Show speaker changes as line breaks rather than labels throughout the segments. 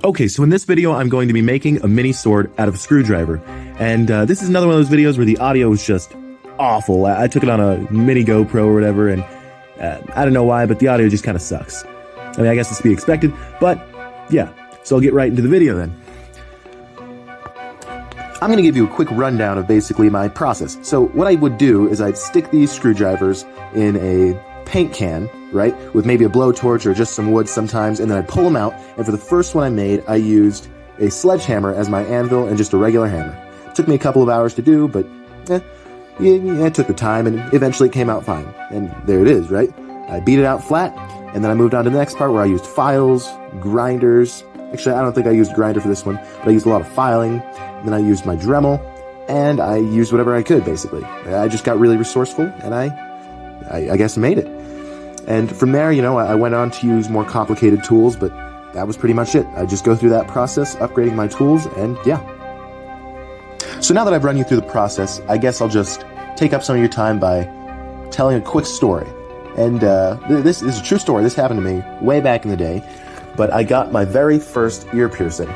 Okay, so in this video, I'm going to be making a mini sword out of a screwdriver. And this is another one of those videos where the audio is just awful. I took it on a mini GoPro or whatever, and I don't know why, but the audio just kind of sucks. I mean, I guess it's to be expected, but yeah. So I'll get right into the video then. I'm going to give you a quick rundown of basically my process. So what I would do is I'd stick these screwdrivers in a paint can, right, with maybe a blowtorch or just some wood sometimes, and then I'd pull them out, and for the first one I made, I used a sledgehammer as my anvil and just a regular hammer. It took me a couple of hours to do, but it took the time, and eventually it came out fine. And there it is, right? I beat it out flat, and then I moved on to the next part where I used files, grinders. Actually, I don't think I used a grinder for this one, but I used a lot of filing, and then I used my Dremel, and I used whatever I could, basically. I just got really resourceful, and I guess made it. And from there, you know, I went on to use more complicated tools, but that was pretty much it. I just go through that process, upgrading my tools, and yeah. So now that I've run you through the process, I guess I'll just take up some of your time by telling a quick story. And this is a true story. This happened to me way back in the day, but I got my very first ear piercing,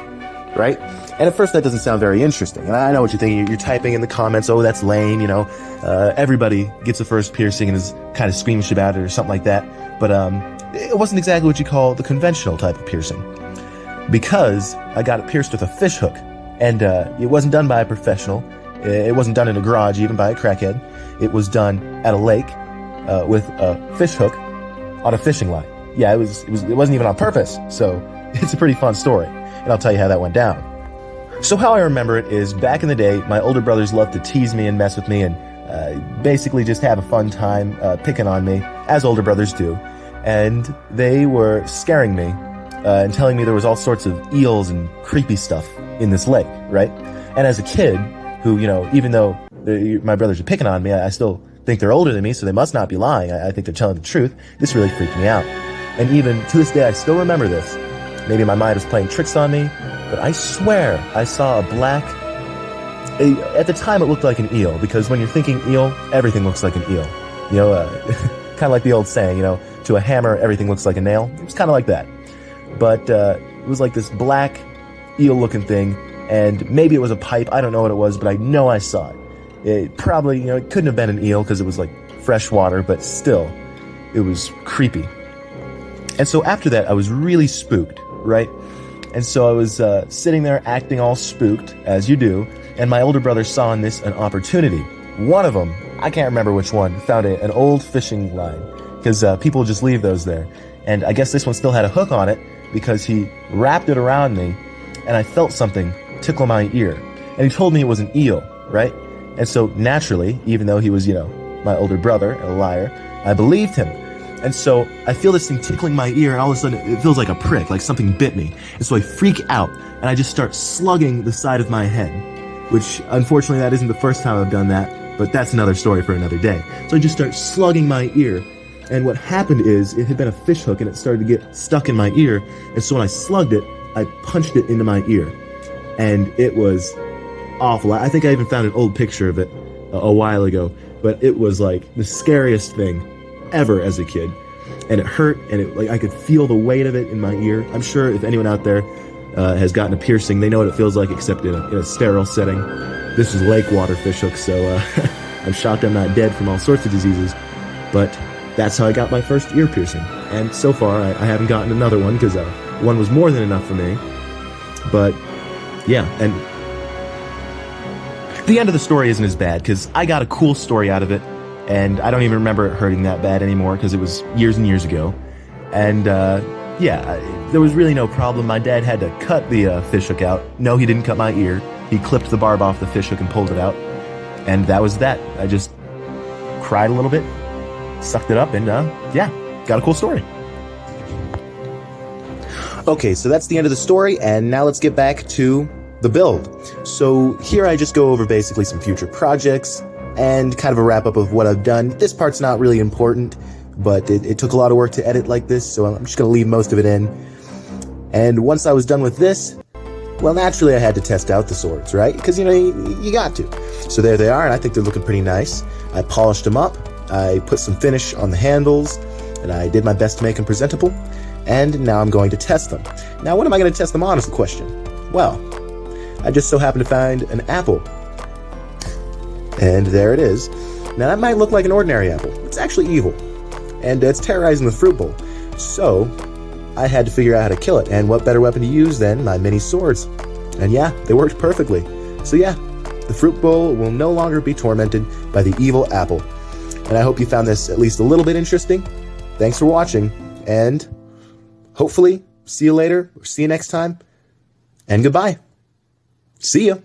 right? And at first that doesn't sound very interesting. And I know what you're thinking. You're typing in the comments, oh, that's lame, you know. Everybody gets a first piercing and is kind of squeamish about it or something like that. But it wasn't exactly what you call the conventional type of piercing. Because I got it pierced with a fish hook. And it wasn't done by a professional. It wasn't done in a garage, even by a crackhead. It was done at a lake with a fish hook on a fishing line. Yeah, it wasn't even on purpose. So it's a pretty fun story. And I'll tell you how that went down. So how I remember it is, back in the day, my older brothers loved to tease me and mess with me and basically just have a fun time picking on me, as older brothers do. And they were scaring me and telling me there was all sorts of eels and creepy stuff in this lake, right? And as a kid, who, you know, even though my brothers are picking on me, I still think they're older than me, so they must not be lying. I think they're telling the truth. This really freaked me out. And even to this day, I still remember this. Maybe my mind was playing tricks on me, but I swear I saw a black... At the time, it looked like an eel, because when you're thinking eel, everything looks like an eel. You know, kind of like the old saying, you know, to a hammer, everything looks like a nail. It was kind of like that. But it was like this black eel-looking thing, and maybe it was a pipe. I don't know what it was, but I know I saw it. It probably, you know, it couldn't have been an eel because it was like fresh water, but still, it was creepy. And so after that, I was really spooked, right? And so I was sitting there acting all spooked, as you do, and my older brother saw in this an opportunity. One of them, I can't remember which one, found an old fishing line, because people just leave those there. And I guess this one still had a hook on it, because he wrapped it around me, and I felt something tickle my ear. And he told me it was an eel, right? And so naturally, even though he was, you know, my older brother, a liar, I believed him. And so I feel this thing tickling my ear, and all of a sudden it feels like a prick, like something bit me. And so I freak out, and I just start slugging the side of my head, which unfortunately that isn't the first time I've done that, but that's another story for another day. So I just start slugging my ear, and what happened is it had been a fish hook, and it started to get stuck in my ear, and so when I slugged it, I punched it into my ear, and it was awful. I think I even found an old picture of it a while ago, but it was like the scariest thing ever as a kid, and it hurt, and it, like, I could feel the weight of it in my ear. I'm sure if anyone out there has gotten a piercing, they know what it feels like, except in a sterile setting. This is lake water fish hook, so I'm shocked I'm not dead from all sorts of diseases, but that's how I got my first ear piercing. And so far I haven't gotten another one, because one was more than enough for me. But yeah, and the end of the story isn't as bad, because I got a cool story out of it, and I don't even remember it hurting that bad anymore, because it was years and years ago. And yeah, there was really no problem. My dad had to cut the fish hook out. No, he didn't cut my ear. He clipped the barb off the fish hook and pulled it out. And that was that. I just cried a little bit, sucked it up, and yeah, got a cool story. Okay, so that's the end of the story, and now let's get back to the build. So here I just go over basically some future projects and kind of a wrap up of what I've done. This part's not really important, but it took a lot of work to edit like this, so I'm just gonna leave most of it in. And once I was done with this, well, naturally I had to test out the swords, right? Because, you know, you got to. So there they are, and I think they're looking pretty nice. I polished them up, I put some finish on the handles, and I did my best to make them presentable. and now I'm going to test them. Now, what am I going to test them on is the question. Well, I just so happened to find an apple. And there it is. Now, that might look like an ordinary apple. It's actually evil. And it's terrorizing the fruit bowl. So, I had to figure out how to kill it. And what better weapon to use than my mini swords? And yeah, they worked perfectly. So yeah, the fruit bowl will no longer be tormented by the evil apple. And I hope you found this at least a little bit interesting. Thanks for watching. And hopefully, see you later, or see you next time. And goodbye. See ya.